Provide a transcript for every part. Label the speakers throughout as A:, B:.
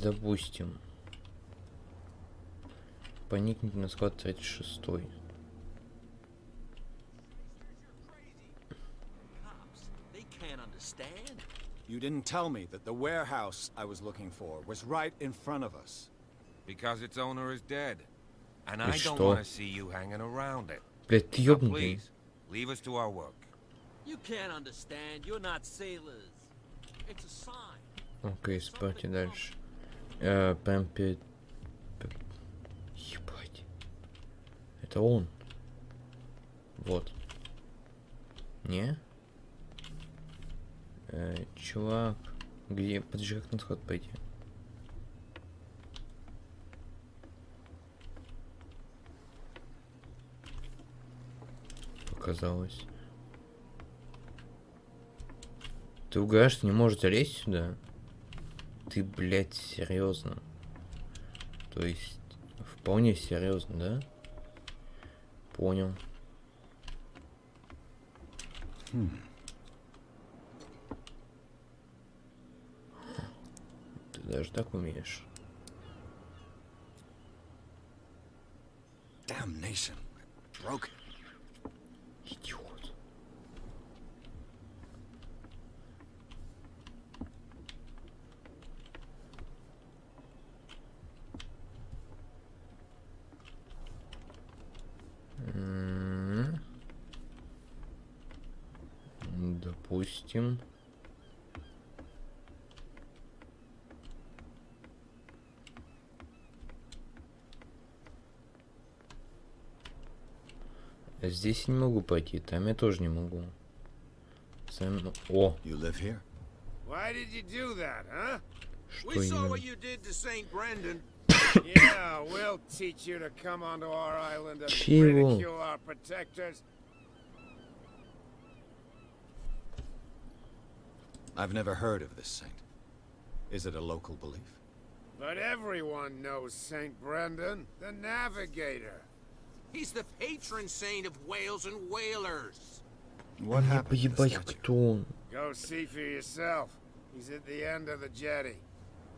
A: Допустим. Поникнуть на склад 36.
B: You didn't tell me that the warehouse I was looking for was right in front of us.
C: Because its owner is dead. And I don't
A: что?
C: want to see you hanging around it.
A: Блять, ты
C: Now,
A: ёбнутый.
C: please, leave us to our work.
D: You can't understand. You're not sailors. It's a sign.
A: Окей, спайте дальше. Прям перед... Ебать. Это он. Вот. Не? Чувак. Где? Подожди, как на сход пойти? Показалось. Ты угаешь, что не может залезть сюда? Ты, блядь, серьезно? То есть, вполне серьезно, да? Понял. Ты даже так умеешь.
B: Damnation. Broken.
A: Идиот. Допустим. Здесь я не могу пойти, там я тоже не могу. О!
B: You live here?
E: Why did you do that, huh?
A: Что
D: We saw
A: именно?
D: what you did to St. Brendan.
E: Yeah, we'll teach you to come onto our island and
A: Чего?
E: ridicule our protectors.
B: I've never heard of this saint. Is it a local belief?
E: But everyone knows St. Brendan, the navigator.
D: He's the patron saint of whales and whalers.
B: What
A: Мне
B: happened to the
A: поебать,
B: statue?
A: кто он.
E: Go see for yourself. He's at the end of the jetty.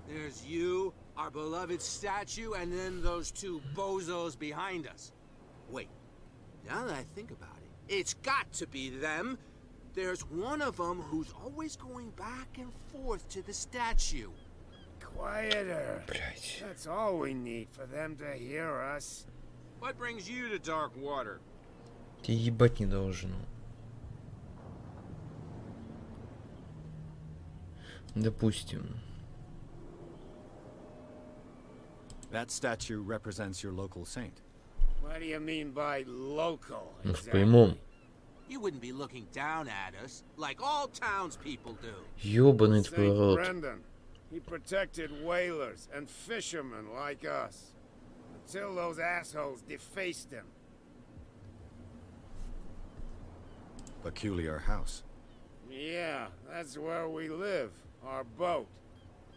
D: There's you, our beloved statue, and then those two bozos behind us. Wait, now that I think about it, it's got to be them. There's one of them who's always going back and forth to the statue.
E: Quieter.
A: Блять.
E: That's all we need for them to hear us.
D: What brings you to dark water?
A: Ты ебать не должен. Допустим.
B: That statue represents your local saint.
E: What do you mean by local?
A: Ну, в
E: exactly?
A: прямом.
D: You wouldn't be looking down at us like all townspeople do.
A: Ёбаный твой
E: St.
A: рот.
E: Brendan. He protected whalers and fishermen like us. Until those assholes defaced him.
B: Peculiar house.
E: Yeah, that's where we live. Our boat.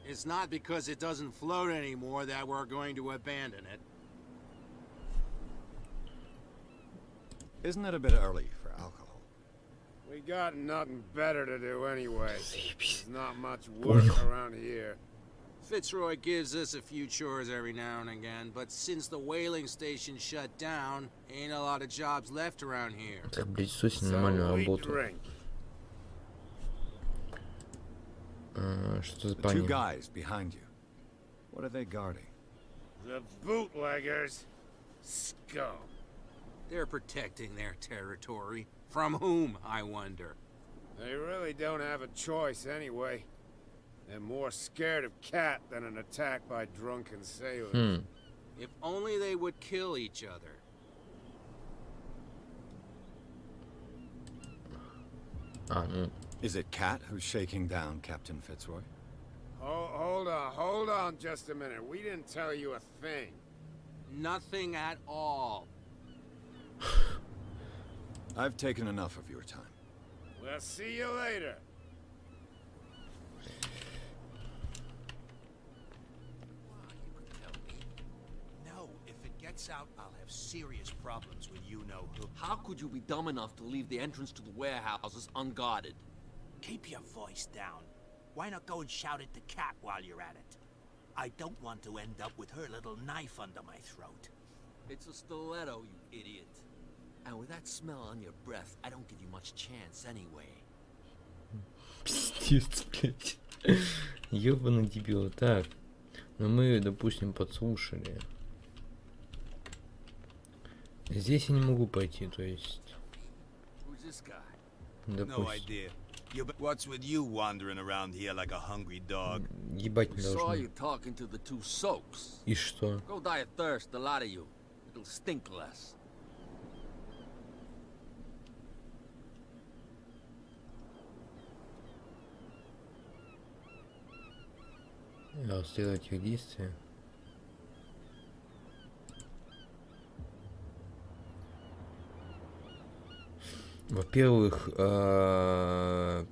D: It's not because it doesn't float anymore that we're going to abandon it.
B: Isn't it a bit early for alcohol?
E: We got nothing better to do anyway.
A: Заебись.
E: There's not much work
A: Понял.
E: around here.
D: Fitzroy gives us a few chores every now and again, but since the whaling station shut down, ain't a lot of jobs left around here.
A: Так, блядь, суть
E: So
A: нормальную
E: we
A: работу.
E: drink.
A: Что за
B: The two
A: парни?
B: guys behind you. What are they guarding?
E: The bootleggers. Scum.
D: They're protecting their territory. From whom, I wonder?
E: They really don't have a choice anyway. They're more scared of Cat than an attack by drunken sailors.
D: If only they would kill each other.
A: Ну.
B: Is it Cat who's shaking down Captain Fitzroy?
E: Hold on just a minute. We didn't tell you a thing.
D: Nothing at all.
B: I've taken enough of your time.
E: We'll see you later.
F: No, if it gets out, I'll have serious problems with you-know-who. How could you be dumb enough to leave the entrance to the warehouses unguarded?
G: Keep your voice down. Why not go and shout at the cat while you're at it?
F: I don't want to end up with her little knife under my throat.
G: It's a stiletto, you idiot.
F: And with that smell on your breath, I don't give you much chance anyway.
A: Пиздец, блядь. Ёбаный дебил. Так. Но мы, допустим, подслушали. Здесь я не могу пойти, то есть.
D: Who's this guy?
H: No
A: Допустим.
H: idea. What's with you wandering around here like a hungry dog?
A: Ебать
G: We
A: не
G: saw
A: должно.
G: you talking to the two soaks.
A: И что?
G: Go die of thirst, a lot of you. It'll stink less.
A: Следовать их действия. Во-первых, вы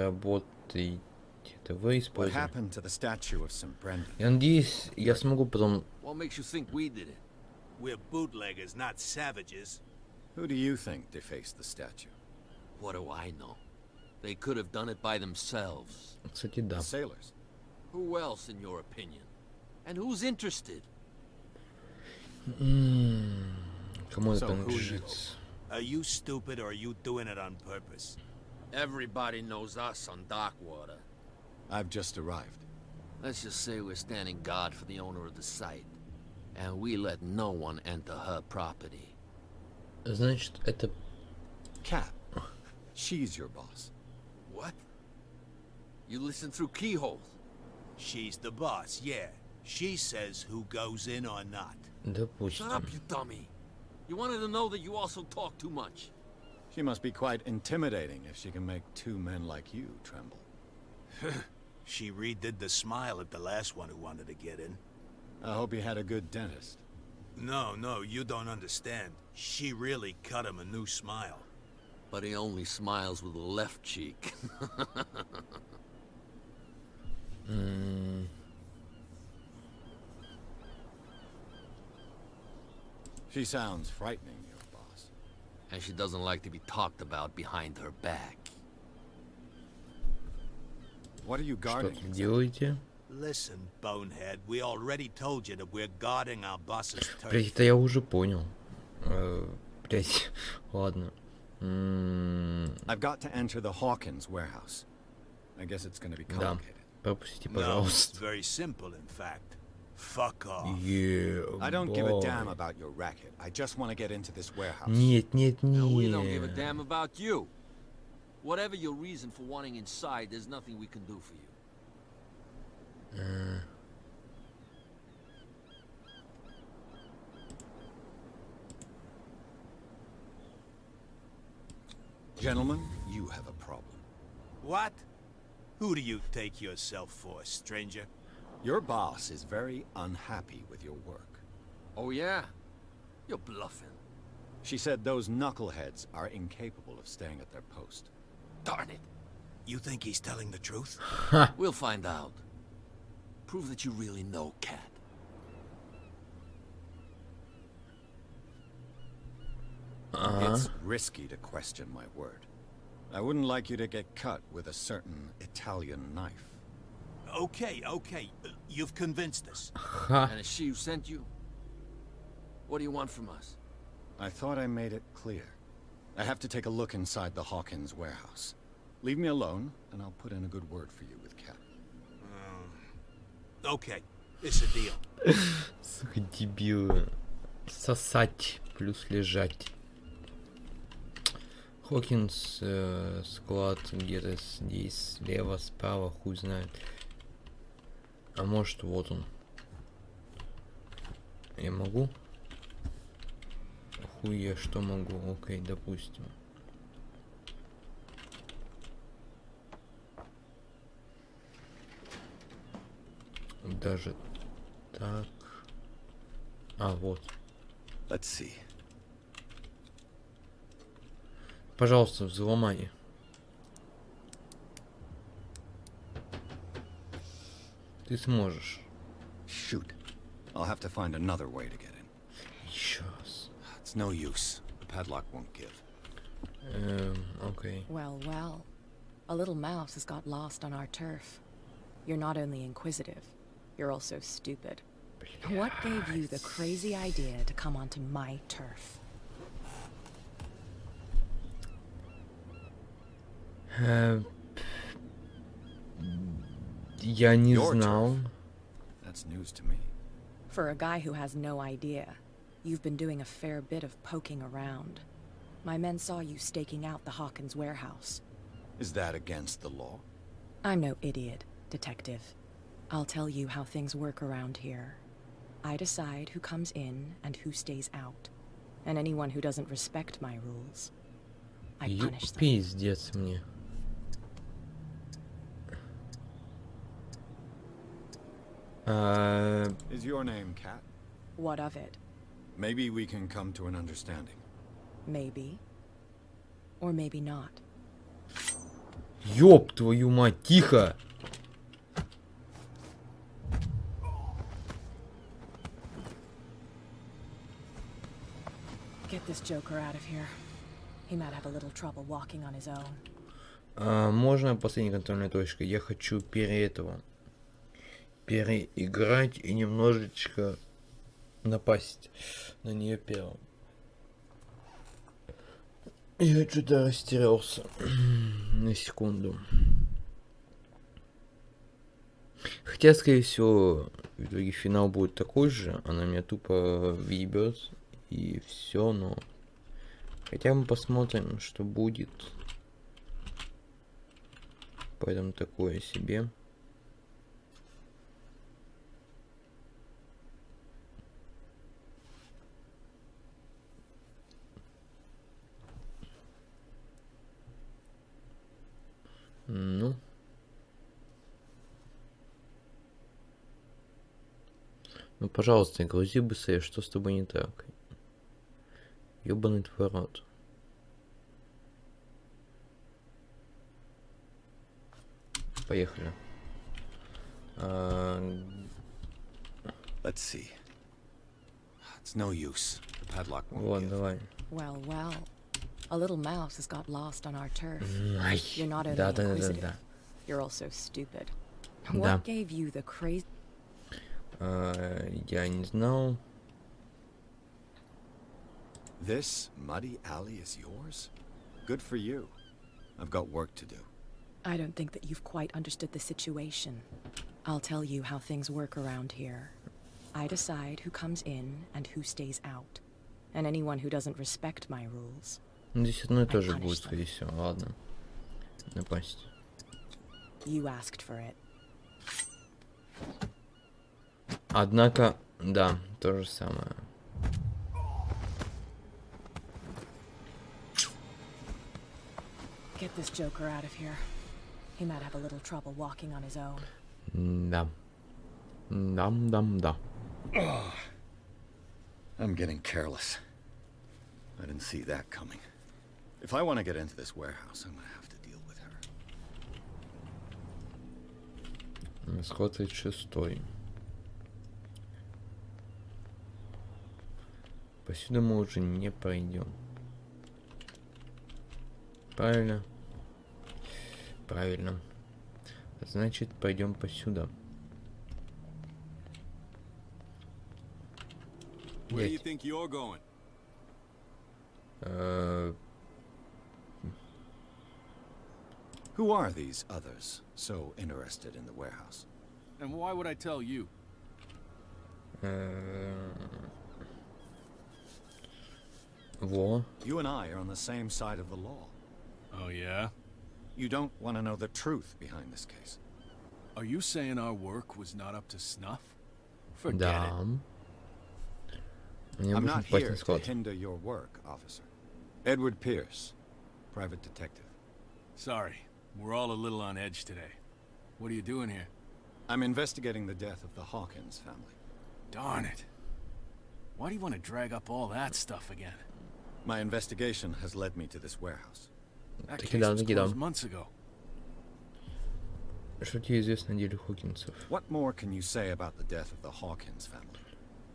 A: работаете, это вы
B: What
A: используете.
B: happened to the statue of St. Brendan?
A: Я надеюсь, я смогу потом.
G: What makes you think we did it?
F: We're bootleggers, not savages.
B: Who do you think defaced the statue?
G: What do I know? They could have done it by themselves.
A: Кстати, да.
B: The sailors.
G: Who else, in your opinion? And who's interested?
A: Кому это
B: So who
A: принадлежит?
F: Are you stupid or are you doing it on purpose?
G: Everybody knows us on Darkwater.
B: I've just arrived.
G: Let's just say we're standing guard for the owner of the site. And we let no one enter her property.
A: Значит, это
B: Cat. She's your boss.
G: What? You listen through keyholes?
F: She's the boss, yeah. She says who goes in or not.
A: допустим.
G: Shut up, you dummy. You wanted to know that you also talk too much.
B: She must be quite intimidating if she can make two men like you tremble.
F: She redid the smile at the last one who wanted to get in.
B: I hope you had a good dentist.
F: No, you don't understand. She really cut him a new smile.
G: But he only smiles with the left cheek.
B: She sounds frightening, your boss.
G: And she doesn't like to be talked about behind her back.
B: What are you
A: Что
B: guarding?
A: тут делаете?
F: Listen, bonehead, we already told you that we're guarding our boss's turf.
A: Блять, это я уже понял. Блять, ладно.
B: I've got to enter the Hawkins warehouse. I guess it's gonna be
A: Да,
B: complicated.
A: пропустите,
F: No, it's
A: пожалуйста.
F: very simple, in fact. Fuck off.
B: I don't give a damn about your racket. I just want to get into this warehouse.
A: Нет, нет,
G: And we don't give a
A: нет.
G: damn about you. Whatever your reason for wanting inside, there's nothing we can do for you.
B: Gentlemen, you have a problem.
F: What? Who do you take yourself for, stranger?
B: Your boss is very unhappy with your work.
G: Oh, yeah? You're bluffing.
B: She said those knuckleheads are incapable of staying at their post.
G: Darn it.
F: You think he's telling the truth?
G: We'll find out. Prove that you really know Cat.
B: It's risky to question my word. I wouldn't like you to get cut with a certain Italian knife.
F: Okay. You've convinced us.
G: And it's she who sent you? What do you want from us?
B: I thought I made it clear. I have to take a look inside the Hawkins warehouse. Leave me alone, and I'll put in a good word for you with Cat.
F: Okay, it's a deal.
A: Сука, дебилы. Сосать плюс лежать. Хокинс, склад где-то здесь, слева, справа, хуй знает. А может, вот он. Я могу? Хуй я что могу? Окей, допустим. Даже так. А, вот.
B: Let's see.
A: Пожалуйста, взломай. Ты сможешь.
B: Shoot. I'll have to find another way to get in.
A: Еще раз.
B: It's no use. The padlock won't give.
A: Окей.
I: Well. A little mouse has got lost on our turf. You're not only inquisitive, You're also stupid. What gave you the crazy idea to come onto my turf?
A: Я не
B: Your
A: знал.
B: turf? That's news to me.
I: For a guy who has no idea, you've been doing a fair bit of poking around. My men saw you staking out the Hawkins warehouse.
B: Is that against the law?
I: I'm no idiot, detective. I'll tell you how things work around here. I decide who comes in and who stays out. And anyone who doesn't respect my rules, I punish them.
A: Пиздец мне.
B: Is your name Cat?
I: What of it?
B: Maybe we can come to an understanding.
I: Maybe. Or maybe not.
A: Ёб твою мать, тихо!
I: Get this joker out of here. He might have a little trouble walking on his own.
A: Можно последняя контрольная точка? Я хочу переиграть и немножечко напасть на нее первым. Я что-то растерялся на секунду. Хотя, скорее всего, в итоге финал будет такой же. Она меня тупо въебет и все, но хотя мы посмотрим, что будет. Поэтому такое себе. Ну. Ну, пожалуйста, грузи быстрее, что с тобой не так? Ёбаный твой рот. Поехали.
B: Let's see. It's no use. The padlock won't
A: Вот,
B: give.
A: давай.
I: Well, well. A little mouse has got lost on our turf.
A: Ай,
I: You're not only
A: да.
I: inquisitive, you're also stupid.
A: Да.
I: What gave you the crazy...
A: Я не знал.
B: This muddy alley is yours? Good for you. I've got work to do.
I: I don't think that you've quite understood the situation. I'll tell you how things work around here. I decide who comes in and who stays out. And anyone who doesn't respect my rules.
A: Ну, здесь одно и то же будет, скорее всего. Ладно. Напасть.
I: You asked for it.
A: Однако, да, то же самое.
I: Get this joker out of here. He might have a little trouble walking on his own.
A: Да. Да.
B: I'm getting careless. I didn't see that coming. If I want to get into this warehouse, I'm going to have to deal with her.
A: Исход 36. Посюда мы уже не пройдем. Правильно? Правильно. Значит, пойдем посюда.
H: Where do you think you're going?
B: Who are these others so interested in the warehouse?
H: And why would I tell you?
A: Во.
B: You and I are on the same side of the law.
H: Oh, yeah?
B: You don't want to know the truth behind this case.
H: Are you saying our work was not up to snuff? Forget
A: Да. Мне
B: I'm
A: нужен
B: not
A: попасть
B: here
A: на
B: to
A: склад.
B: hinder your work, officer. Edward Pierce, private detective.
H: it. Sorry, we're all a little on edge today. What are you doing here?
B: I'm investigating the death of the Hawkins family.
H: Darn it. Why do you want to drag up all that stuff again?
B: My investigation has led me to this warehouse.
H: That
A: Таки
H: case
A: да,
H: was
A: таки да.
H: closed months ago.
A: Что тебе известно о деле Хокинсов?
B: What more can you say about the death of the Hawkins family?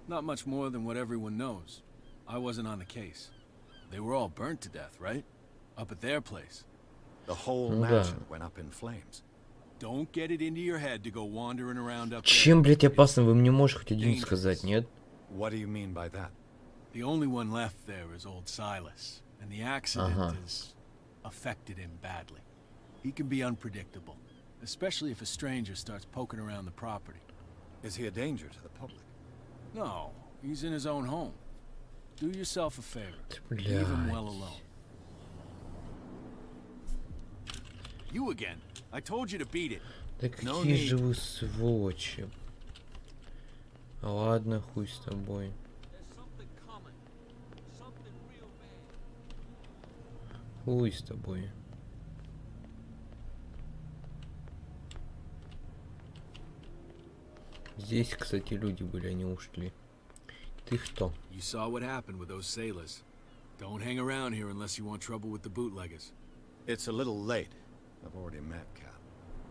H: Not much more than what everyone knows. I wasn't on the case. They were all burnt to death, right? Up at their place.
B: The whole
A: Ну да.
B: mansion went up in flames.
H: Don't get it into your head to go wandering around up there.
A: Чем, блять, опасно? Вы мне можете хоть один сказать, нет?
B: What do you mean by that?
H: The only one left there is old Silas, and the accident has affected him badly. He can be unpredictable, especially if a stranger starts poking around the property.
B: Is he a danger to the public?
H: No, he's in his own home. Do yourself a favor. Leave him well alone. You again. I told you to beat it.
A: Да какие же вы сволочи. Ладно, хуй с тобой. Хуй с тобой. Здесь, кстати, люди были, они ушли. Ты кто?
H: You saw what happened with those sailors. Don't hang around here unless you want trouble with the bootleggers.
B: It's a little late. I've already met Cap.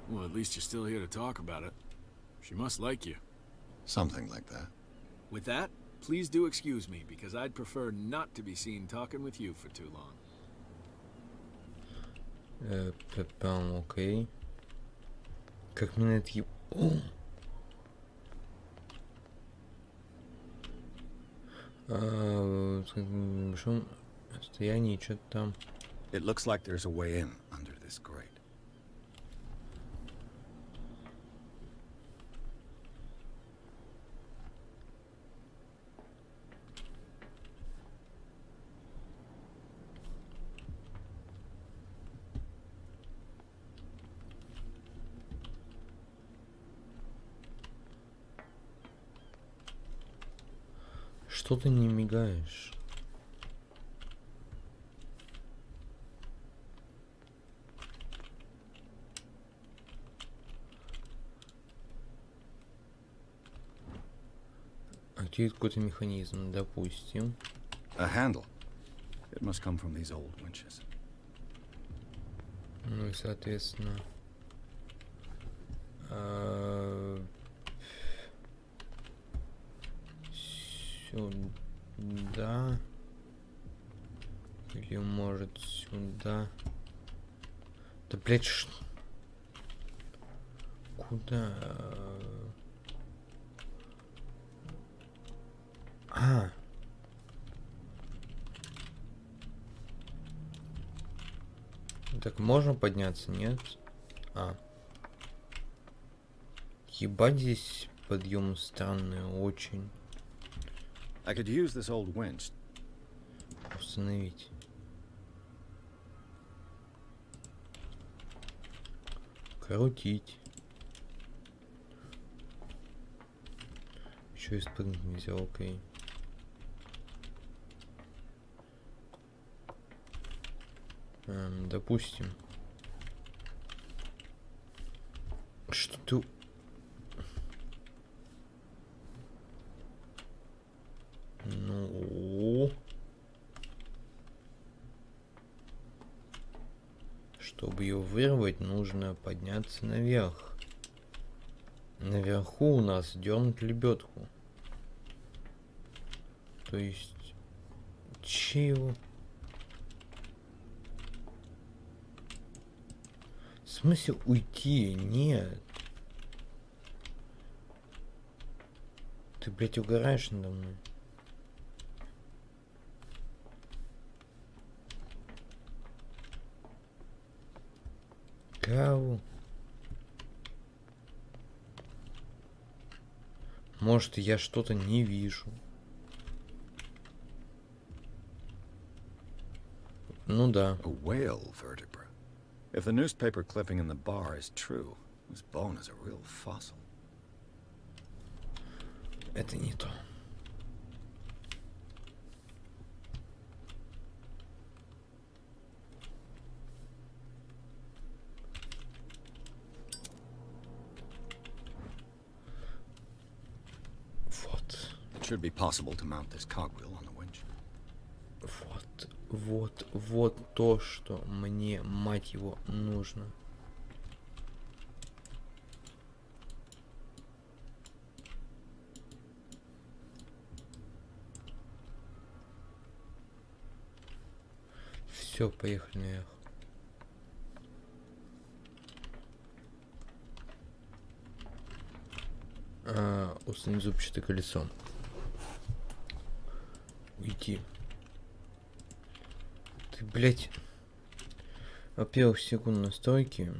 H: Well, at least you're still here to talk about it. She must like you.
B: Something like that.
H: With that, please do excuse me, because I'd prefer not to be seen talking with you for too long.
A: Окей. Как мне на это... В большом расстоянии что-то там.
B: It looks like there's a way in under this grate.
A: Что ты не мигаешь? Активирует какой-то механизм, допустим.
B: A handle. It must come from these old winches.
A: Ну и соответственно... Сюда. Или может сюда. Да, блядь, куда? Так можно подняться, нет? Ебать, здесь подъем странный очень.
B: I could use this old winch.
A: Установить. Крутить. Еще и спрыгнуть нельзя, окей. Допустим. Что ты... Ну... Чтобы ее вырвать, нужно подняться наверх. Наверху у нас дернуть лебедку. То есть... Чего? В смысле уйти? Нет. Ты, блядь, угораешь надо мной? Кого? Может, я что-то не вижу. Ну да.
B: A whale vertebra. If the newspaper clipping in the bar is true, this bone is a real fossil.
A: Это не то. Вот.
B: It should be possible to mount this cogwheel on the winch.
A: Вот то, что мне, мать его, нужно. Все, поехали наверх. Установить зубчатое колесо. Уйти. Ты, блять. Во-первых, секунд настройки.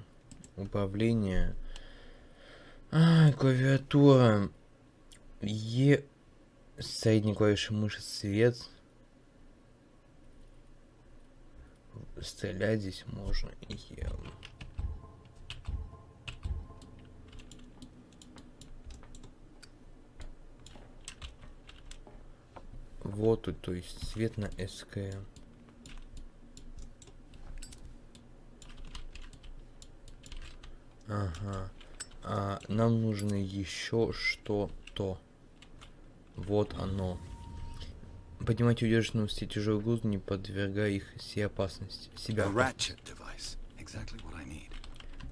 A: Управление. Клавиатура. Е. Средней клавиши мыши свет. Стрелять здесь можно. Е. Вот тут, то есть цвет на СК. Ага. Нам нужно еще что-то. Вот оно. Поднимайте удержанную все тяжелый груз, не подвергая их всей опасности. Себя.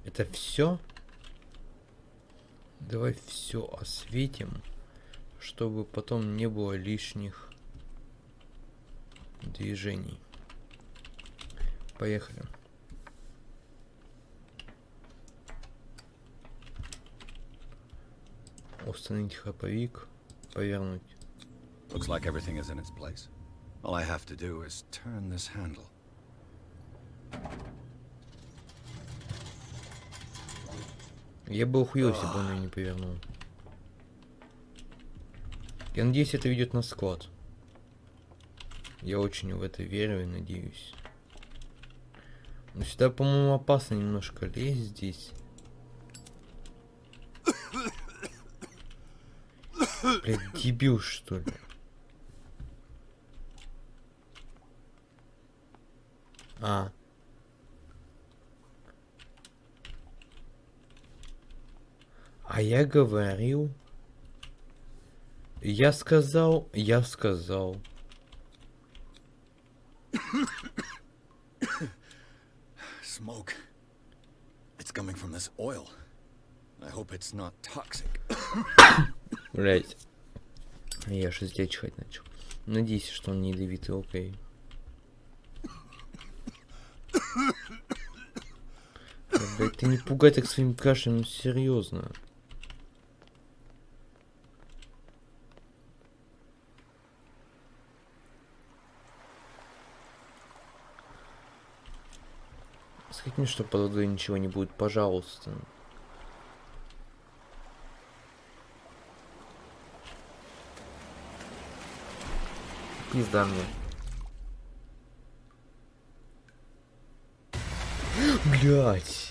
A: Это все? Давай все осветим, чтобы потом не было лишних движений. Поехали. Установить храповик. Повернуть.
B: Looks like everything is in its place. All I have to do is turn this handle.
A: Я бы охуел, если бы он ее не повернул. Я надеюсь, это ведет на склад. Я очень в это верю и надеюсь. Но сюда, по-моему, опасно немножко лезть здесь. Блядь, дебил, что ли? А я говорил. Я сказал.
B: Smoke. It's coming from this oil. I hope it's not toxic.
A: Блять. Я же здесь чихать начал. Надеюсь, что он не ядовитый, окей. Блять, ты не пугай так своим кашлем, ну серьезно. Скажи мне, что под водой ничего не будет, пожалуйста. Пизда мне. Блять.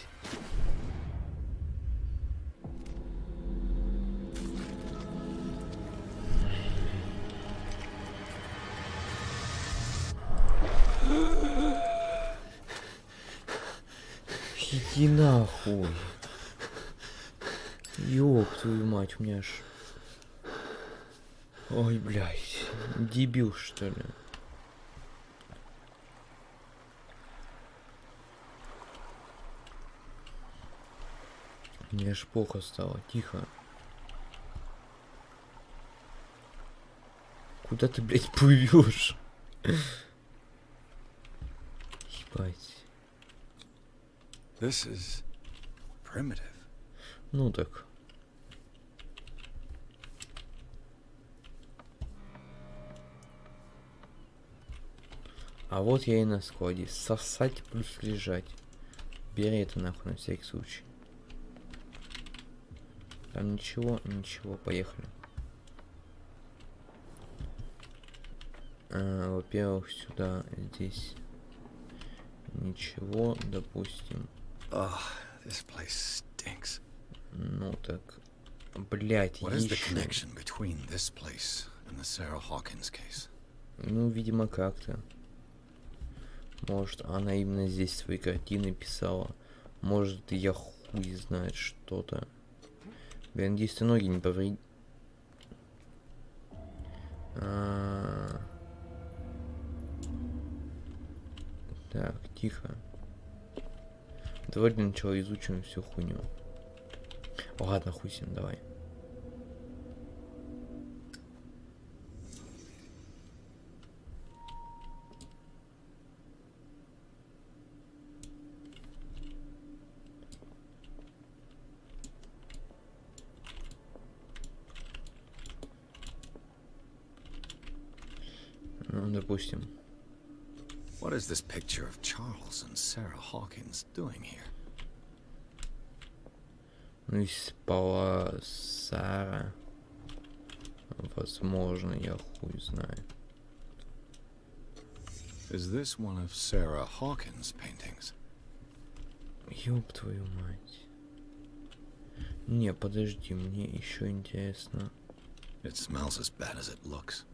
A: Иди нахуй. Ёб твою мать, у меня аж... Ой, блядь. Дебил, что ли? Мне аж плохо стало. Тихо. Куда ты, блядь, плывешь? Ебать.
B: This is primitive.
A: Ну так. А вот я и на складе. Сосать плюс лежать. Бери это нахуй на всякий случай. Там ничего, поехали. Во-первых, сюда, здесь ничего, допустим.
B: This place stinks.
A: Ну так, блять,
B: What is the connection between this place and the Sarah Hawkins case?
A: Ну, видимо, как-то. Может, она именно здесь свои картины писала. Может, я хуй знает что-то. Блин, надеюсь, ты ноги не повреди. Так, тихо. Давай для начала изучим всю хуйню. Ладно, хуй с ним, давай. Ну, допустим.
B: What is this picture of Charles and Sarah Hawkins doing here?
A: Ну и спала Сара. Возможно, я хуй знаю.
B: Is this one of Sarah Hawkins' paintings?
A: Ёб твою мать. Не, подожди, мне еще интересно.
B: It smells as bad as it looks.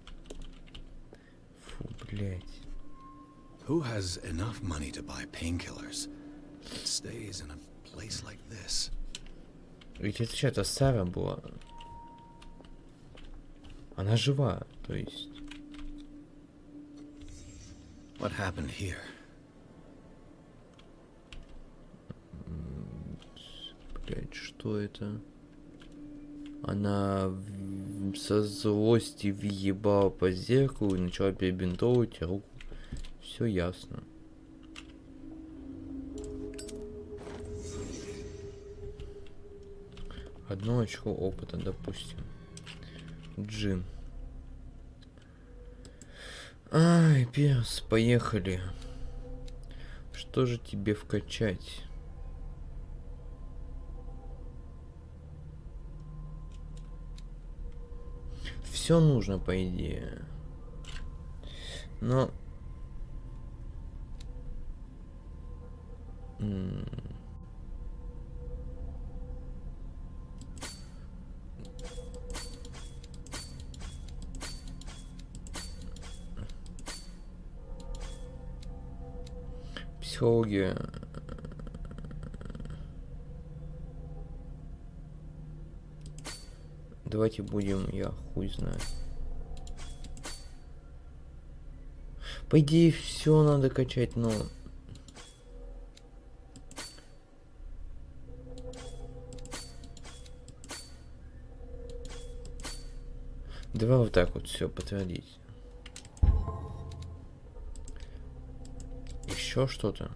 A: Фу, блядь.
B: Who has enough money to buy painkillers that stays in a place like this?
A: Ведь это что, это Сара была. Она жива, то есть.
B: What happened here?
A: Блядь, что это? Она со злости въебала по зеркалу и начала перебинтовывать руку. Все ясно. Одно очко опыта, допустим. Джим. Ай, перс, поехали. Что же тебе вкачать? Все нужно, по идее. Но... Психология. Давайте будем, я хуй знаю. По идее, все надо качать, но... Давай вот так вот все подтвердить. Еще что-то?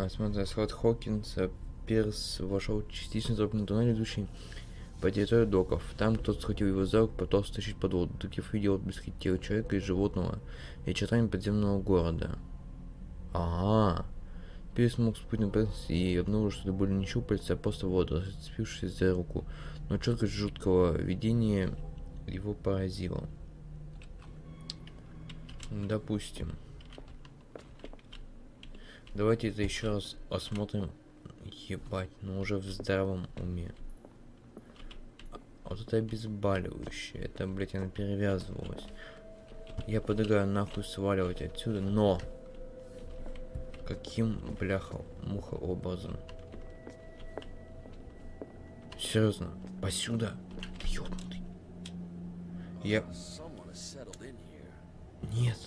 A: Смотри, сход Хокинса. Перс вошел частично тропный туннель, идущий по территории доков. Там кто-то схватил его за руку, пытался стащить под воду. Детектив видел отблески тела человека и животного и очертания подземного города. Перс смог спутать поверхность и обнаружил, что это были не щупальца, а просто вода, зацепившись за руку. Но четкость жуткого видения его поразила. Допустим. Давайте это еще раз осмотрим. Ебать, но уже в здравом уме. Вот это обезболивающее. Это, блять, она перевязывалась. Я предлагаю нахуй сваливать отсюда, но... Каким, бляха-муха, образом? Серьезно, посюда? Ты ёбнутый. Я... Нет.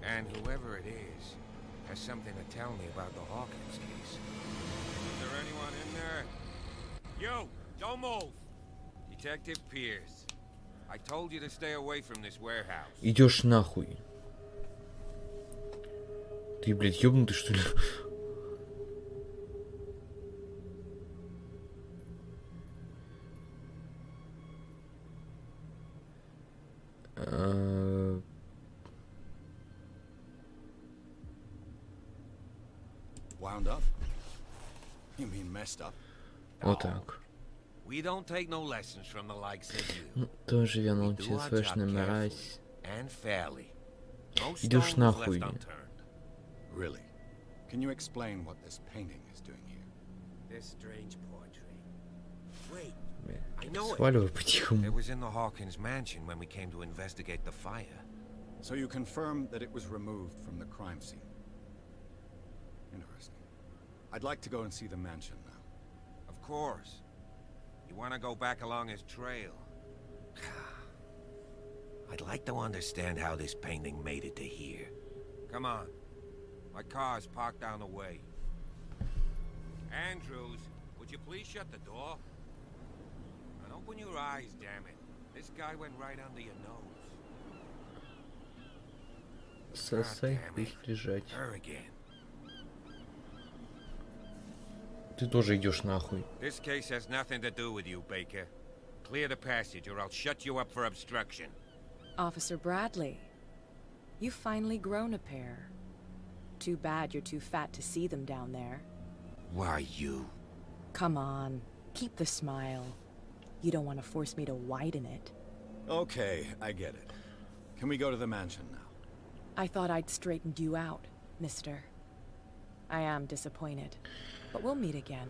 C: And whoever it is has something to tell me about the Hawkins case. Is there anyone in there? You! Don't move! Detective Pierce. I told you to stay away from this warehouse.
A: Идешь нахуй. Ты, блядь, ёбнутый, что ли?
B: Wound up? You mean messed up?
A: Вот так.
C: We don't take no lessons from the likes of you.
A: Ну, тоже я
C: We do
A: научил
C: our
A: слышно
C: job
A: мразь.
C: carefully and fairly. No
A: Идешь
C: stone was
A: нахуй.
C: left unturned.
B: Really? Can you explain what this painting is doing here?
D: This strange portrait. Wait,
A: Бля,
D: I know it.
A: сваливай
C: It
A: по-тихому.
C: was in the Hawkins mansion when we came to investigate the fire.
B: So you confirm that it was removed from the crime scene? Interesting. I'd like to go and see the mansion now.
C: Of course. You want to go back along his trail? I'd like to understand how this painting made it to here. Come on. My car's parked down the way. Andrews, would you please shut the door? And open your eyes, damn it. This guy went right under your nose.
A: Сосай,
C: damn
A: пусть
C: it.
A: лежать.
C: Her again.
A: Ты тоже идешь нахуй.
C: This case has nothing to do with you, Baker. Clear the passage or I'll shut you up for obstruction.
I: Officer Bradley, you've finally grown a pair. Too bad you're too fat to see them down there.
C: Why you?
I: Come on, keep the smile. You don't want to force me to widen it.
B: Okay, I get it. Can we go to the mansion now?
I: I thought I'd straightened you out, mister. I am disappointed, but we'll meet again.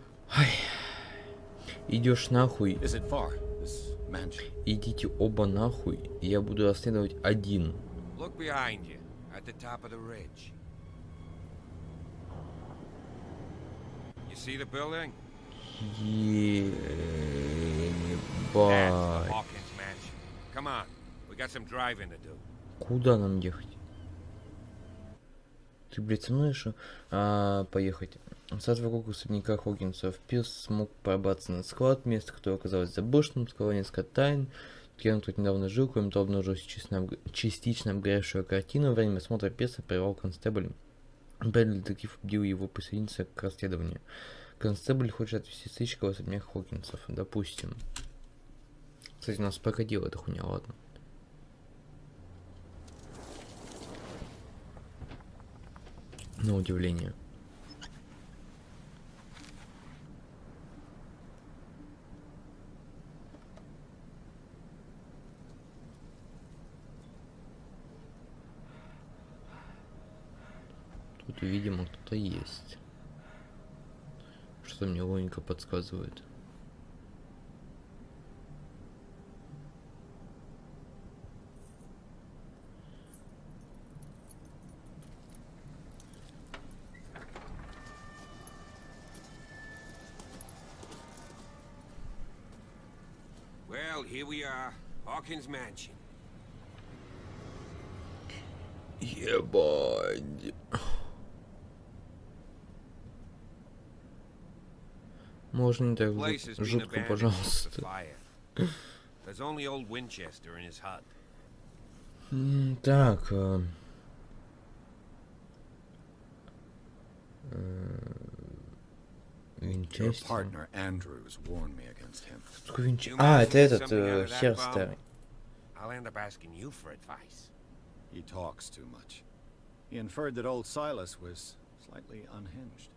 A: Идешь нахуй.
B: Is it far, this mansion?
A: Идите оба нахуй. И я буду расследовать один.
C: Look behind you, at the top of the ridge. You see the building? That's the
A: Ебать.
C: Hawkins mansion. Come on, we got some driving to do.
A: Куда нам ехать? Ты, блядь, со мной решил поехать? Сад вокруг особняка Хокинсов. Пирс смог пробраться на склад, место, которое оказалось заброшенным, скрывало несколько тайн. Кем тут недавно жил, кроме того, обнаружилась частично обгоревшая картина. Во время осмотра Пирса прервал констебль. Брэдли детектив убедил его присоединиться к расследованию. Констебль хочет отвезти сыщика в особняк Хокинсов. Допустим. Кстати, у нас прокатила эта хуйня, ладно. На удивление. Тут, видимо, кто-то есть. Что мне логика подсказывает.
C: Well, here we are, Hawkins mansion.
A: Ебать. Можно не так
C: Place has been
A: жутко,
C: abandoned since the
A: пожалуйста.
C: fire. There's only old Winchester in his hut.
A: Так.
B: Your
A: Винчестер.
B: partner Andrews warned me against him.
A: Что такое Винчестер?
C: You
A: А,
C: managed
A: это
C: to get
A: этот
C: something out of that
A: хер
C: bum?
A: старый.
C: I'll end up asking you for advice.
B: He talks too much. He inferred that old Silas was slightly unhinged.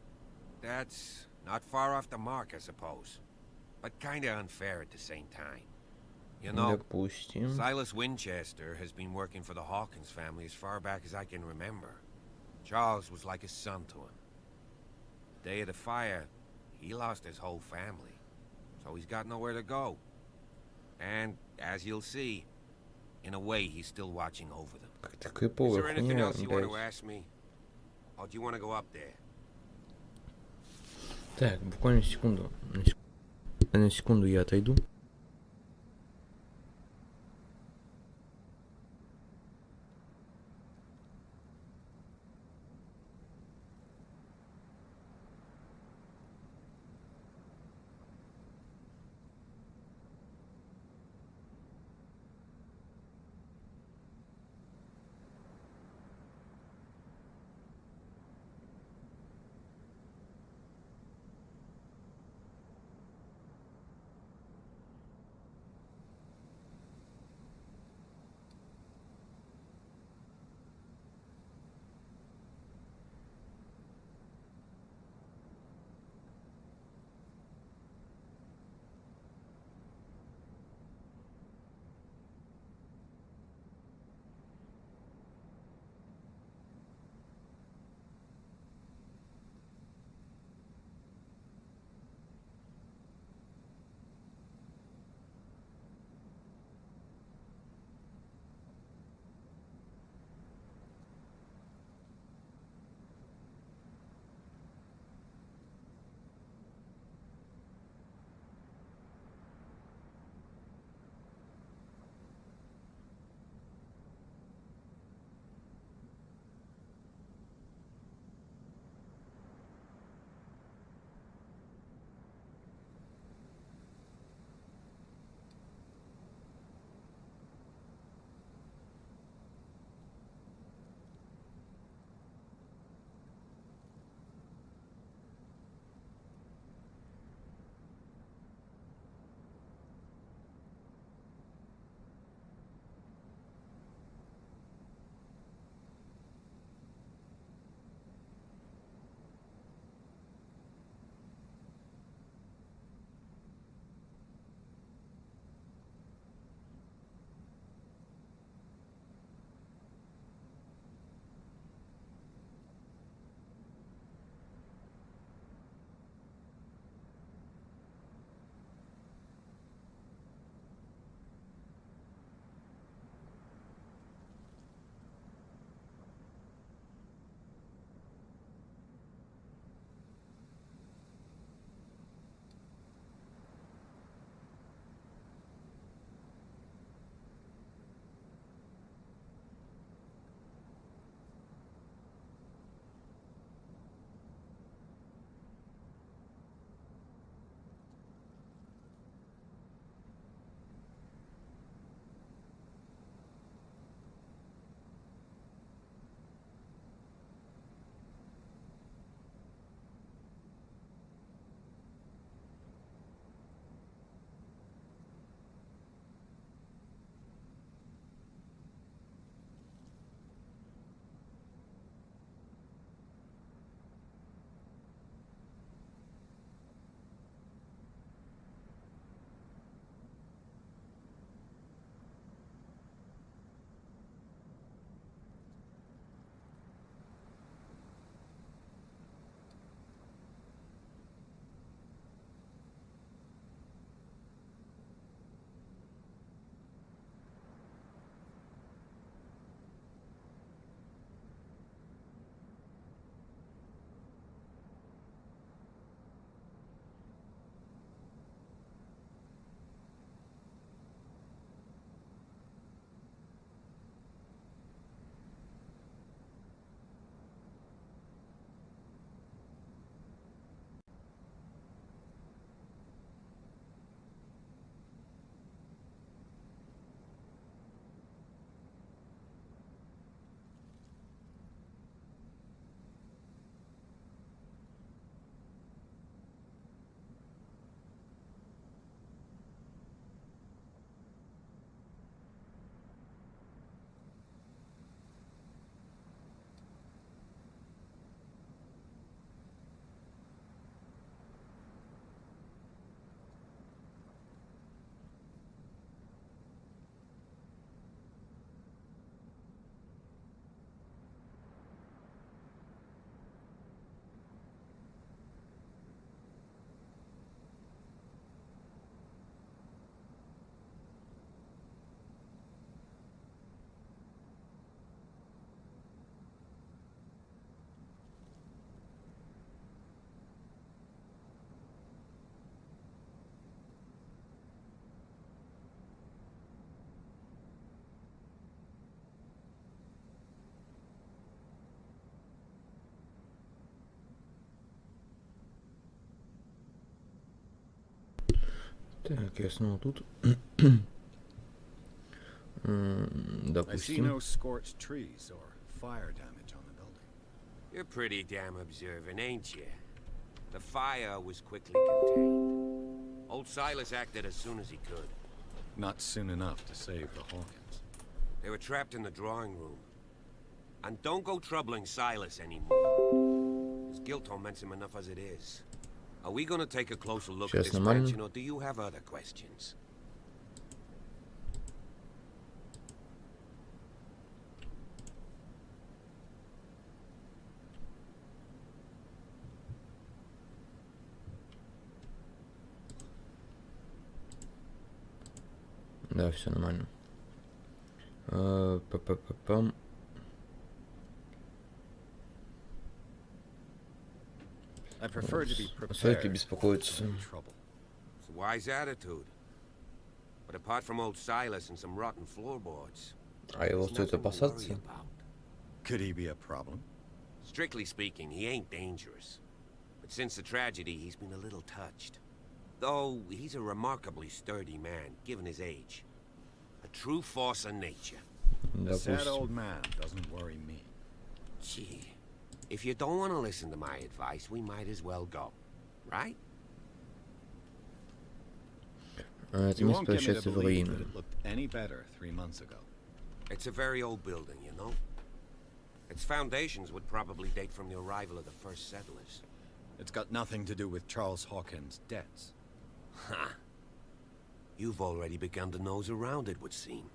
C: That's not far off the mark, I suppose. But kinda unfair at the same time. You know,
A: Допустим.
C: Silas Winchester has been working for the Hawkins family as far back as I can remember. Charles was like a son to him. The day of the fire, he lost his whole family. So he's got nowhere to go. And, as you'll see, in a way, he's still watching over them.
A: Как-то
C: Is
A: криповая
C: there anything
A: хуйня,
C: else you want to
A: блядь.
C: ask me? Or do you want to go up there?
A: Так, буквально секунду. На секунду я отойду. Так, я снова тут.
B: I see no
A: Допустим.
B: scorched trees or fire damage on the building.
C: You're pretty damn observant, ain't you? The fire was quickly contained. Old Silas acted as soon as he could.
B: Not soon enough to save the Hawkins.
C: They were trapped in the drawing room. And don't go troubling Silas anymore. His guilt torments him enough as it is. Are we gonna take a closer look at
A: Сейчас
C: this
A: нормально.
C: mansion, or do you have other questions?
A: Да, все нормально. Па-па-па-пам.
B: I prefer to be
A: Стоит ли
B: prepared
A: беспокоиться?
B: for trouble.
C: It's a wise attitude. But apart from old Silas and some rotten floorboards,
A: А его
C: there's
A: стоит
C: nothing to worry
A: опасаться?
C: about.
B: Could he be a problem?
C: Strictly speaking, he ain't dangerous. But since the tragedy, he's been a little touched. Though he's a remarkably sturdy man, given his age. A true force of nature.
B: A sad
A: Допустим.
B: old man doesn't worry me.
C: Gee, if you don't want to listen to my advice, we might as well go. Right?
A: Это
B: You
A: место
B: won't get me to
A: превращается в
B: believe that
A: руины.
B: it looked any better 3 months ago.
C: It's a very old building, you know? Its foundations would probably date from the arrival of the first settlers.
B: It's got nothing to do with Charles Hawkins' debts.
C: Ha! You've already begun to nose around, it would seem.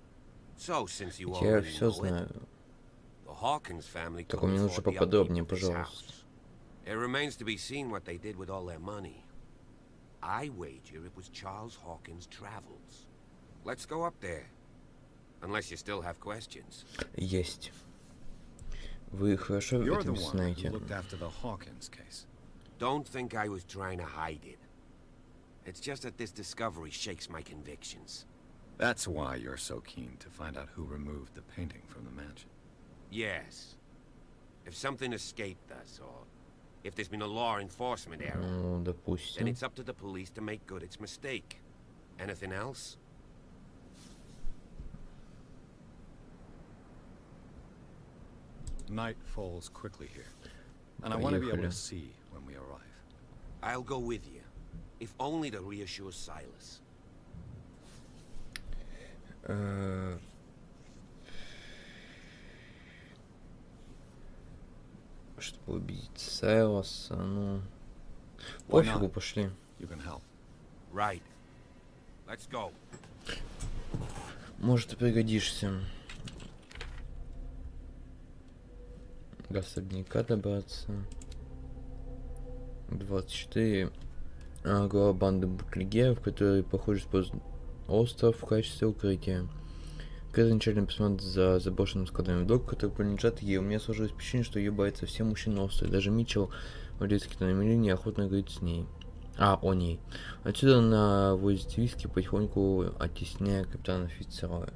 C: So, since you
A: Я
C: already
A: все
C: know it,
A: знаю.
C: the Hawkins family
A: Только
C: couldn't
A: мне лучше
C: afford the
A: поподробнее,
C: upkeep of this
A: пожалуйста.
C: house. It remains to be seen what they did with all their money. I wager it was Charles Hawkins' travels. Let's go up there. Unless you still have questions.
A: Есть. Вы хорошо
B: You're the
A: этим
B: one who
A: знаете.
B: looked after the Hawkins case.
C: Don't think I was trying to hide it. It's just that this discovery shakes my convictions.
B: That's why you're so keen to find out who removed the painting from the mansion.
C: Yes. If something escaped us, or if there's been a law enforcement error,
A: Ну,
C: then
A: допустим.
C: it's up to the police to make good its mistake. Anything else?
B: Night falls quickly here, and I want to be able
A: Поехали.
B: to see when we arrive.
C: I'll go with you, if only to reassure Silas.
A: Чтобы убедить Сайлоса, ну...
B: Why
A: Пофигу,
B: not?
A: пошли.
B: You can help.
C: Right. Let's go.
A: Может, ты пригодишься. До особняка добраться. 24. Глава банды бутлегеров, которые, похоже, используют остров в качестве укрытия. Когда начали посмотреть за заброшенным складом док, который принадлежат ей, у меня сложилось впечатление, что ее боятся все мужчины на острове. Даже Митчелл, владелец киномилии, неохотно говорит с ней. О ней. Отсюда она возит виски, потихоньку оттесняя капитана Фицероя.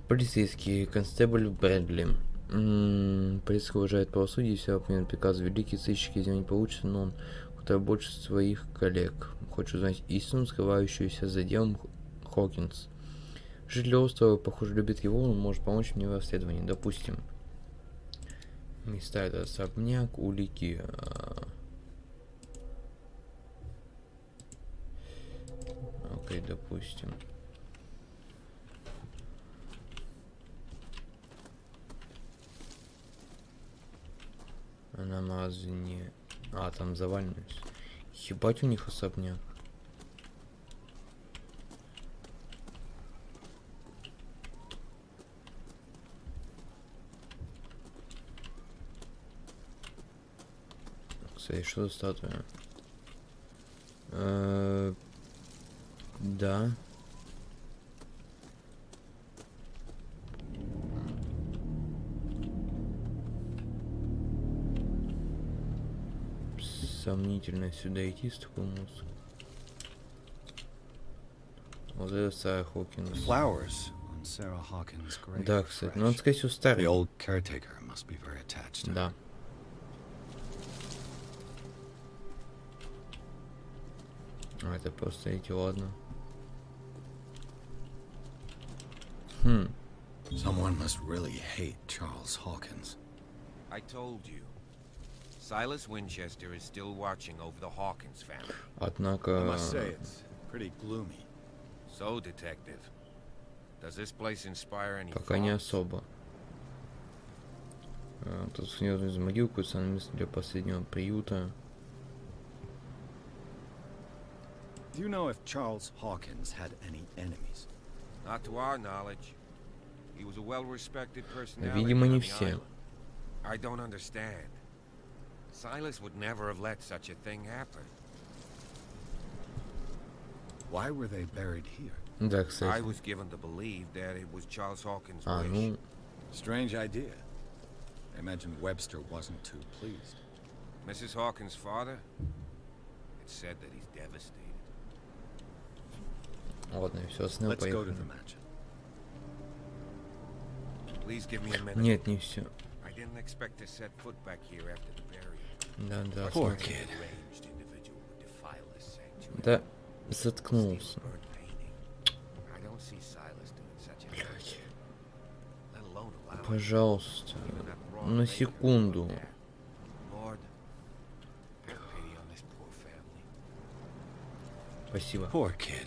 A: Полицейский, констебль Брэдли. Полиция уважает правосудие, все выполняет приказы. Великие сыщики из него не получится, но он куда больше своих коллег. Хочет узнать истину, скрывающуюся за делом Хокинс. Жители острова, похоже, любят его, он может помочь мне в расследовании. Допустим. Места — это особняк, улики. Окей, допустим. Намазание. Там заваливаюсь. Ебать, у них особняк. Кстати, что за статуя? Да. Сомнительно сюда идти с такой музыкой. Вот это Сара Хокинс.
B: Flowers on Sarah Hawkins' grave.
A: Да,
B: are
A: кстати,
B: fresh.
A: ну он, скорее всего,
B: The
A: старый.
B: old caretaker must be very attached to her.
A: Да. А, это просто эти, ладно.
B: Someone must really hate Charles Hawkins.
C: I told you. Silas Winchester is still watching over the Hawkins family.
A: Однако...
B: I must say it's pretty gloomy.
C: So, detective, does this place inspire any
A: Пока не
C: thoughts?
A: особо. Тут снизу из могилку, самое место для последнего приюта.
B: Do you know if Charles Hawkins had any enemies?
C: Not to our knowledge. He was a well-respected personality
A: Видимо, не
C: on the
A: все.
C: island. I don't understand. Silas would never have let such a thing happen.
B: Why were they buried here?
A: Да,
C: I
A: кстати.
C: was given to believe that it was Charles Hawkins'
A: А,
C: wish.
A: ну,
B: Strange idea. I imagine Webster wasn't too pleased.
C: Mrs. Hawkins' father? It's said that he's devastated.
A: ладно, все, снова
B: Let's go to
A: поехали.
B: the mansion.
C: Please give me a minute.
A: Нет, не все.
C: I didn't expect to set foot back here after the burial.
A: Да, да,
B: Poor
A: смотри.
B: kid.
C: Deranged individual would defile this sanctuary.
A: Да, заткнулся.
C: Bird painting. I don't see Silas doing such a thing. Let alone allow it.
A: Пожалуйста,
C: Even that raw
A: на
C: bacon
A: секунду.
C: like that. Lord, have pity on this poor family.
A: Спасибо.
B: Poor kid.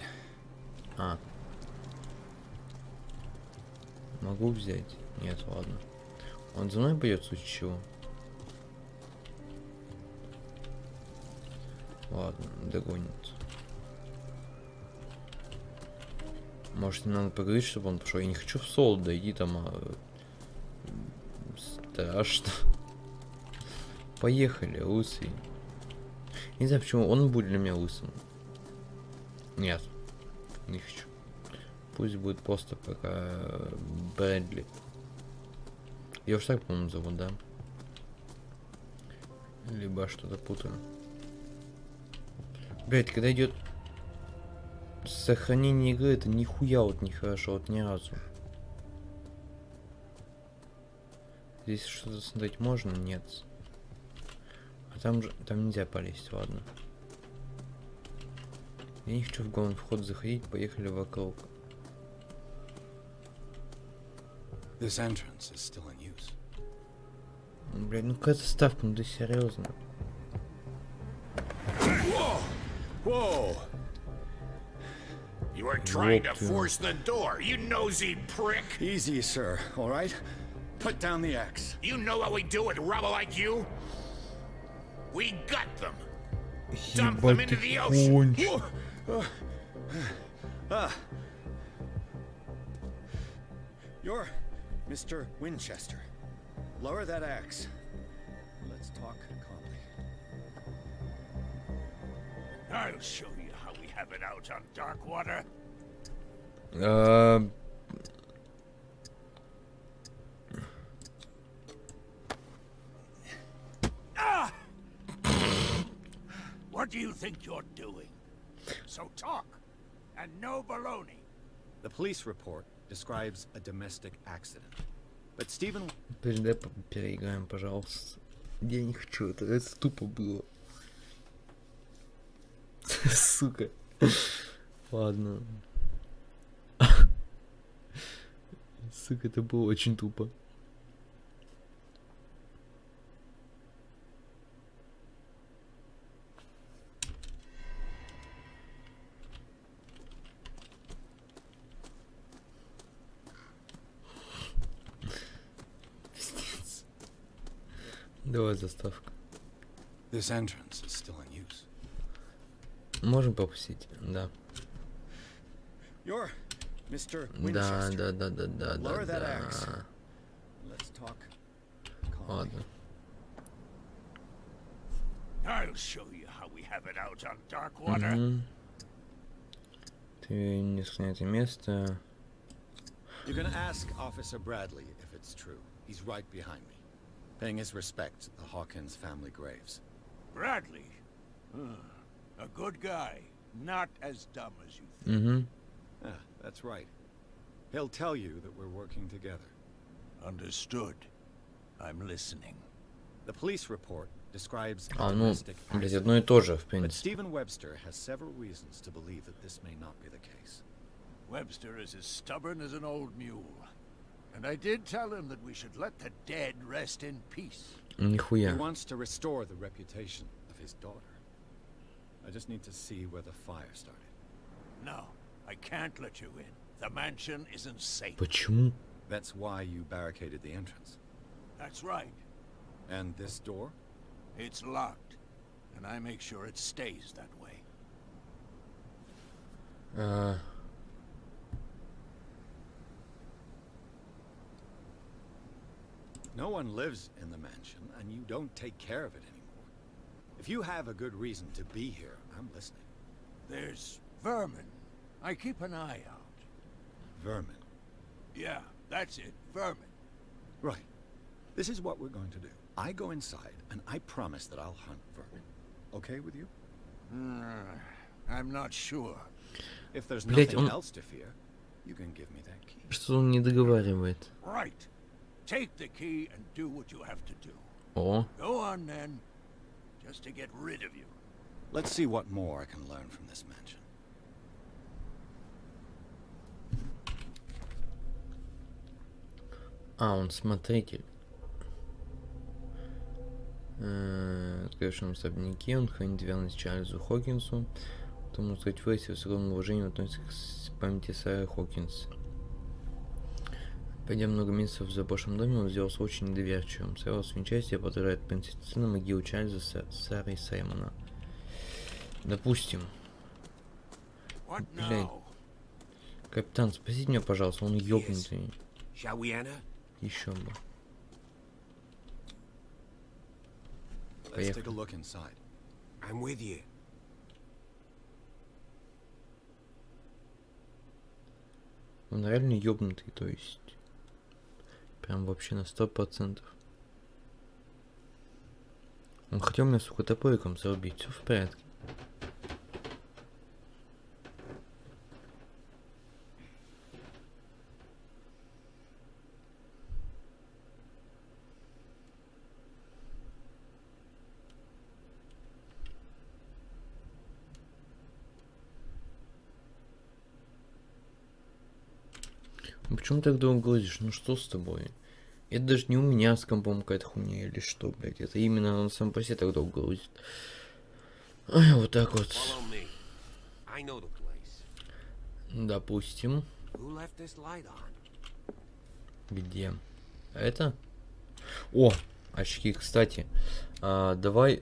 A: А. Могу взять? Нет, ладно. Он за мной пойдет, в случае чего? Ладно, догонит. Может, не надо поговорить, чтобы он пошел. Я не хочу в соло дойти там, страшно. Поехали, лысый. Не знаю, почему он будет для меня лысым. Нет, не хочу. Пусть будет просто пока Брэдли. Я уж так, по-моему, зовут, да? Либо что-то путаю. Блять, когда идет сохранение игры, это нихуя вот нехорошо, вот ни разу. Здесь что-то смотреть можно? Нет. А там же, там нельзя полезть, ладно. Я не хочу в главный вход заходить, поехали вокруг.
B: This entrance is still in use.
A: Блядь, ну какая ставка, ну ты серьезно?
B: Whoa!
J: You were trying to
A: Ёптю.
J: force the door, you nosy prick!
B: Easy, sir. All right? Put down the axe.
J: You know what we do with rubble like you? We gut them! Dump them into the ocean!
B: You're Mr. Winchester. Lower that axe. Let's talk calmly.
J: I'll show you how we have it out on Darkwater. What do you think you're doing? So talk, and no baloney.
B: The police report describes a domestic accident. But Stephen...
A: Дай переиграем, пожалуйста. Я не хочу, это тупо было. Сука. Ладно. Сука, это было очень тупо. Пиздец. Давай заставка.
B: This entrance is still in use.
A: Можем попустить? Да.
B: You're Mr.
A: Да,
B: Winchester.
A: да.
B: Lower that axe. Let's talk calmly.
A: Ладно.
J: I'll show you how we have it out on Darkwater.
A: Мгм. Ты не это место.
B: You can ask Officer Bradley if it's true. He's right behind me, paying his respects at the Hawkins family graves.
J: Bradley. A good guy. Not as dumb as you think.
A: Угу.
B: Yeah, that's right. He'll tell you that we're working together.
J: Understood. I'm listening.
B: The police report describes a
A: А, ну,
B: domestic
A: блядь,
B: accident,
A: одно и то же, в
B: but
A: принципе.
B: Stephen Webster has several reasons to believe that this may not be the case.
F: Webster is as stubborn as an old mule. And I did tell him that we should let the dead rest in peace.
B: He
A: Нихуя.
B: wants to restore the reputation of his daughter. I just need to see where the fire started.
F: No, I can't let you in. The mansion isn't safe.
A: Почему?
B: That's why you barricaded the entrance.
F: That's right.
B: And this door?
F: It's locked. And I make sure it stays that way.
B: No one lives in the mansion, and you don't take care of it anymore. If you have a good reason to be here, I'm listening.
F: There's vermin. I keep an eye out.
B: Vermin.
F: Yeah, that's it. Vermin.
B: Right. This is what we're going to do. I go inside, and I promise that I'll hunt vermin. Okay with you?
F: I'm not sure.
B: If there's
A: Блять,
B: nothing
A: он...
B: else to fear, you can give me that key.
A: Что он не договаривает?
F: Right. Take the key and do what you have to do.
A: О.
F: Go on then, just to get rid of you.
B: Let's see what more I can learn from this mansion.
A: А, он смотритель. Открывшем особняке, он хранит верность Чарльзу Хокинсу. Потому сказать, Фрейси с огромным уважением относится к памяти сэра Хокинса. Пойдя много месяцев в заброшенном доме, он сделался очень недоверчивым. С его участия подражает принципу сына могилу Чарльза, Сэра и Саймона. Допустим. Блядь. Капитан, спасите меня, пожалуйста, он ёбнутый. Еще бы.
B: Let's take a look inside.
C: I'm with you.
A: Он реально ёбнутый, то есть. Прям вообще на 100%. Он хотел меня, сука, топориком зарубить. Все в порядке. Ну почему так долго грузишь? Ну что с тобой? Это даже не у меня с компом какая-то хуйня или что, блядь. Это именно он сам по себе так долго грузит. Ай, вот так вот. Допустим. Где? Это? О, очки, кстати. Давай...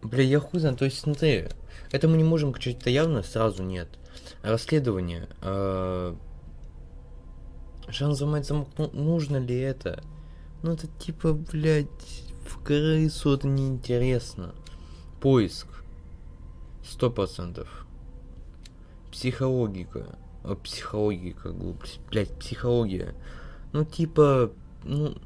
A: Бля, я хуй знаю, то есть смотри. Это мы не можем качать-то явно, сразу нет. Расследование. Шанс взломать замок, ну, нужно ли это? Ну, это типа, блядь, в крысу это неинтересно. Поиск. 100%. Психологика. Психологика, глупость. Блядь, психология. Ну, типа, ну,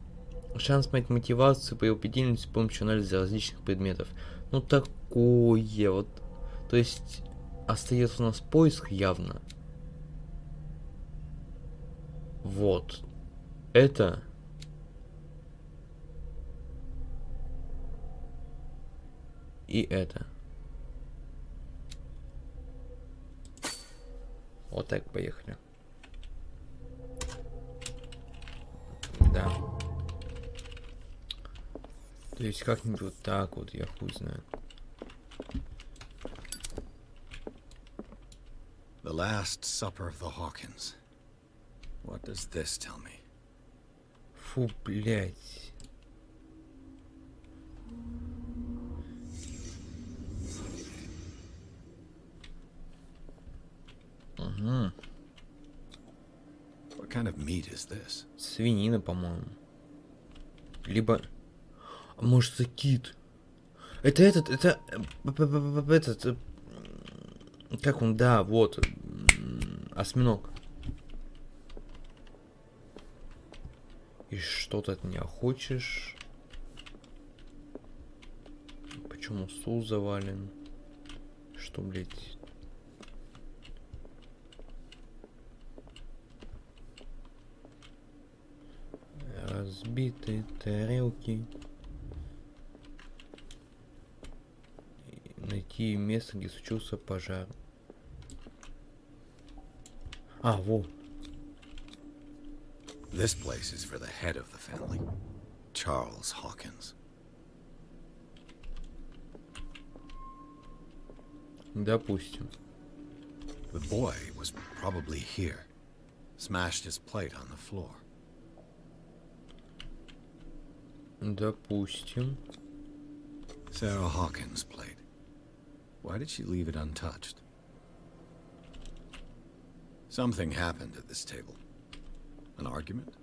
A: шанс понять мотивацию по его определению с помощью анализа различных предметов. Ну, такое вот. То есть, остается у нас поиск явно. Вот. Это... И это. Вот так, поехали. Да. То есть как-нибудь вот так вот, я хуй знаю.
B: The Last Supper of the Hawkins. What does this tell me?
A: Фу, блядь. Угу.
B: What kind of meat is this?
A: Свинина, по-моему. Либо... А может, это кит? Это этот, это... Этот... Как он? Да, вот. Осьминог. И что ты от меня хочешь? Почему стул завален? Что, блядь? Разбитые тарелки. Найти место, где случился пожар. А, во.
B: This place is for the head of the family, Charles Hawkins.
A: Допустим.
B: The boy was probably here. Smashed his plate on the floor.
A: Допустим.
B: Sarah Hawkins' plate. Why did she leave it untouched? Something happened at this table. An argument?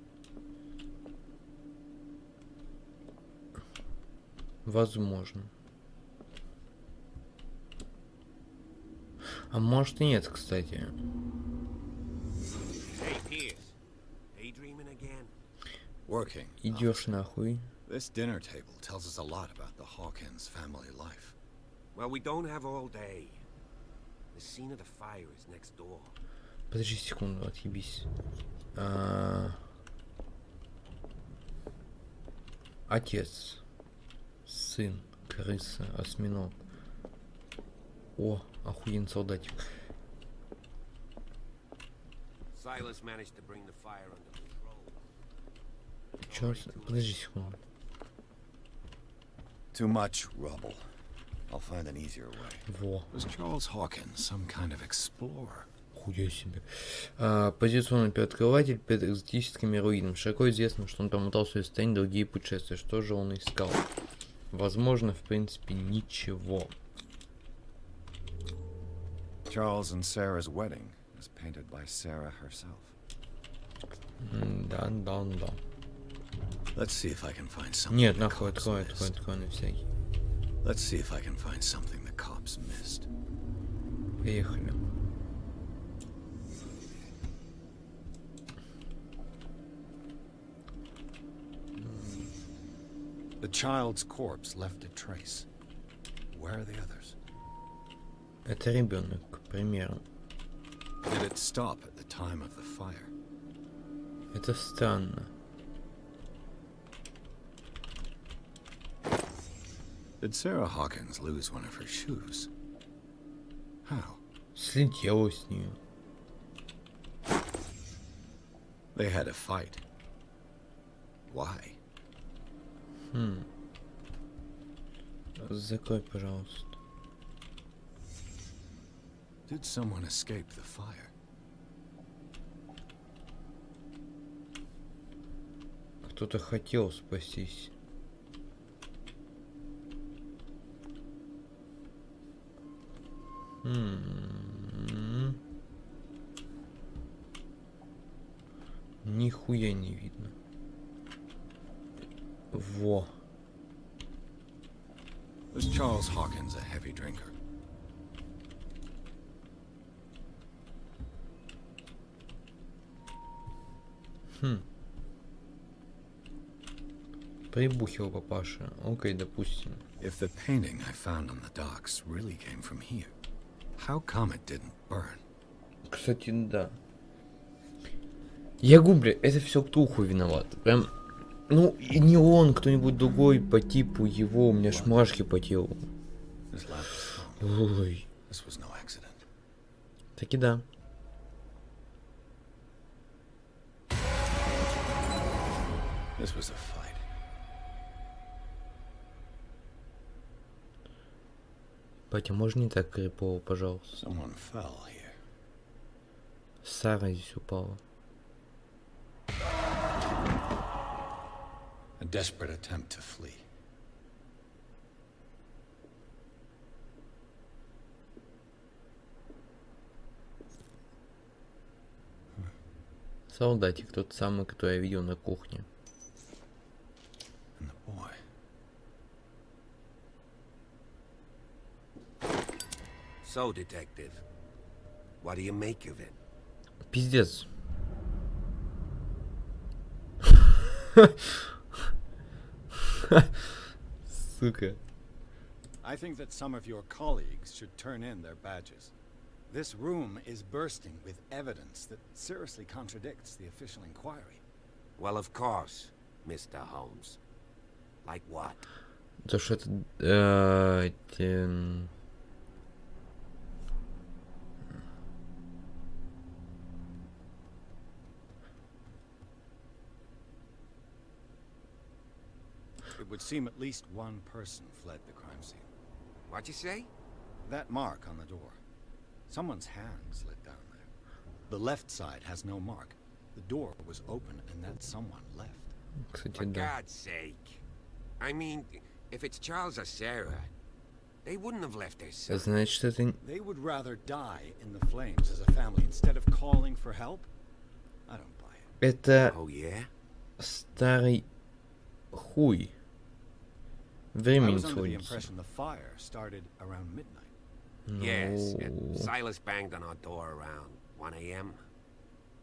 A: Возможно. А может и нет, кстати.
C: Hey, Pierce. Daydreaming again?
B: Working.
A: Идешь нахуй.
B: This dinner table tells us a lot about the Hawkins family life.
C: Well, we don't have all day. The scene of the fire is next door.
A: Подожди секунду, отъебись. Отец, сын, крыса, осьминог. О, охуенный солдатик.
C: Silas managed to bring the fire under control.
A: Чё, подожди секунду.
B: Too much rubble. I'll find an easier way.
A: Во.
B: Was Charles Hawkins some kind of explorer?
A: Хуя себе. Позиционный первооткрыватель перед экзотическими руинами. Широко известно, что он промотал свою состояние другие путешествия. Что же он искал? Возможно, в принципе, ничего.
B: Charles and Sarah's wedding was painted by Sarah herself.
A: Да.
B: Let's see if I can find something.
A: Нет,
B: the
A: нахуй,
B: cops
A: открой
B: missed.
A: на всякий.
B: Let's see if I can find something the cops missed.
A: Поехали.
B: The child's corpse left a trace. Where are the others?
A: Это ребенок, к примеру.
B: Did it stop at the time of the fire?
A: Это странно.
B: Did Sarah Hawkins lose one of her shoes? How?
A: Слетела с нее.
B: They had a fight. Why?
A: Закрой, пожалуйста.
B: Did someone escape the fire?
A: Кто-то хотел спастись. Нихуя не видно. Во.
B: Was Charles Hawkins a heavy drinker?
A: Прибухил папаша. Окей, допустим.
B: If the painting I found on the docks really came from here, how come it didn't burn?
A: Кстати, да. Я гуглю, это все Ктулху виноват. Прям, ну, и не он, кто-нибудь другой по типу его, у меня шмашки по телу.
B: This lamp is strong.
A: Ой.
B: This was no accident.
A: Таки да.
B: This was a fight.
A: Батя, можно не так крипово, пожалуйста?
B: Someone fell here.
A: Сара здесь упала.
B: A desperate attempt to flee.
A: Солдатик, тот самый, который я видел на кухне.
B: And the boy.
C: So, detective, what do you make of it?
A: Пиздец. Сука.
B: I think that some of your colleagues should turn in their badges. This room is bursting with evidence that seriously contradicts the official inquiry.
C: Well, of course, Mr. Holmes. Like what?
A: То, что это...
B: would seem at least one person fled the crime scene.
C: What'd you say?
B: That mark on the door. Someone's hand slid down there. The left side has no mark. The door was open and that someone left.
A: Кстати,
C: For
A: да.
C: God's sake. I mean, if it's Charles or Sarah, they wouldn't have left their son.
A: Значит, это...
B: They would rather die in the flames as a family instead of calling for help? I don't buy it.
A: Это
C: Oh, yeah?
A: старый хуй.
B: I
A: Времени
B: was under the
A: сводится.
B: impression the fire started around midnight.
C: Yes, and
A: Ну,
C: Silas banged on our door around 1 a.m.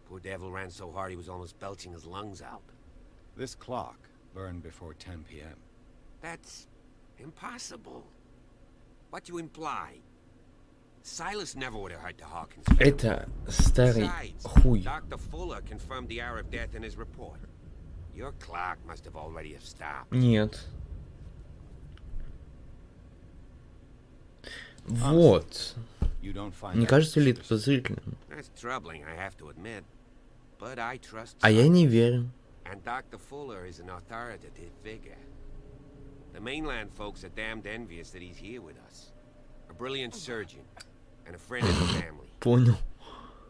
C: Poor devil ran so hard he was almost belching his lungs out.
B: This clock burned before 10 p.m.
C: That's impossible. What you imply? Silas never would have heard the Hawkins family.
A: это старый
C: Besides,
A: хуй.
C: Dr. Fuller confirmed the hour of death in his report. Your clock must have already have stopped.
A: Нет. Вот.
B: You don't find
A: Не
B: that
A: кажется ли это
B: suspicious?
A: подозрительным?
C: That's troubling, I have to admit. But I trust
A: А я не
C: Silas.
A: верю.
C: And Dr. Fuller is an authoritative figure. The mainland folks are damned envious that he's here with us. A brilliant surgeon and a friend of the family.
A: Понял.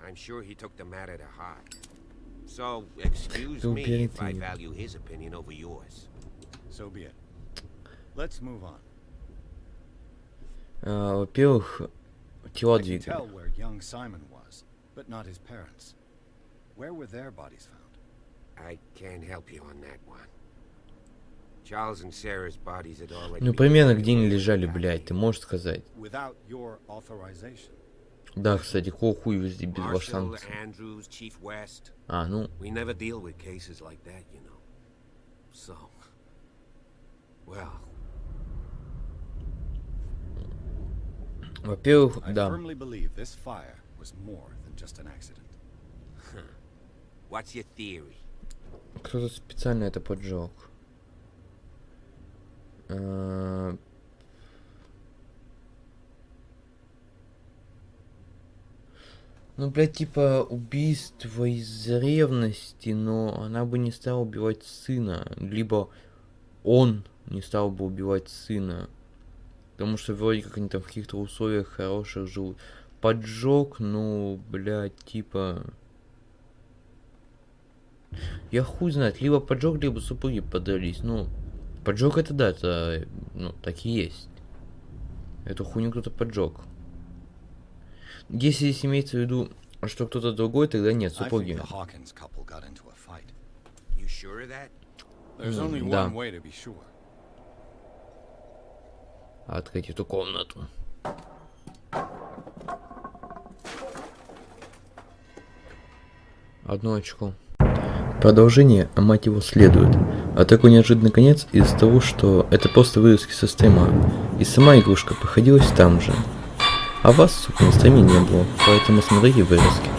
C: I'm sure he took the matter to heart. So, excuse
A: Ну,
C: me
A: перед
C: if I
A: ним.
C: value his opinion over yours.
B: So be it. Let's move on.
A: Во-первых, тела
B: I can tell
A: двигали.
B: where young Simon was, but not his parents. Where were their bodies found?
C: I can't help you on that one. Charles and Sarah's bodies had already
A: Ну,
C: been
A: примерно
C: buried
A: где они
C: in
A: лежали,
C: the
A: блядь, ты можешь сказать?
B: Without your authorization.
A: Да, кстати, какого хуя везде без ваших
C: Marshall,
A: санкций?
C: Andrews, Chief West.
A: А, ну,
C: We never deal with cases like that, you know. So, well,
A: во-первых,
B: I
A: да.
B: firmly believe this fire was more than just an accident.
C: what's your theory?
A: Кто-то специально это поджег. Ну, блядь, типа убийство из ревности, но она бы не стала убивать сына. Либо он не стал бы убивать сына. Потому что вроде как они там в каких-то условиях хороших живут. Поджог, ну, блядь, типа... Я хуй знает, либо поджог, либо супруги подрались. Ну, поджог это да, это, ну, так и есть. Эту хуйню кто-то поджег. Если здесь имеется в виду, что кто-то другой, тогда нет,
B: I think
A: супруги.
B: the Hawkins couple got into a fight.
C: You sure of that?
B: There's only
A: да.
B: one way to be sure.
A: Открыть эту комнату. Одно очко. Продолжение, а мать его, следует. А такой неожиданный конец из-за того, что это просто вырезки со стрима. И сама игрушка проходилась там же. А вас, сука, на стриме не было, поэтому смотрите вырезки.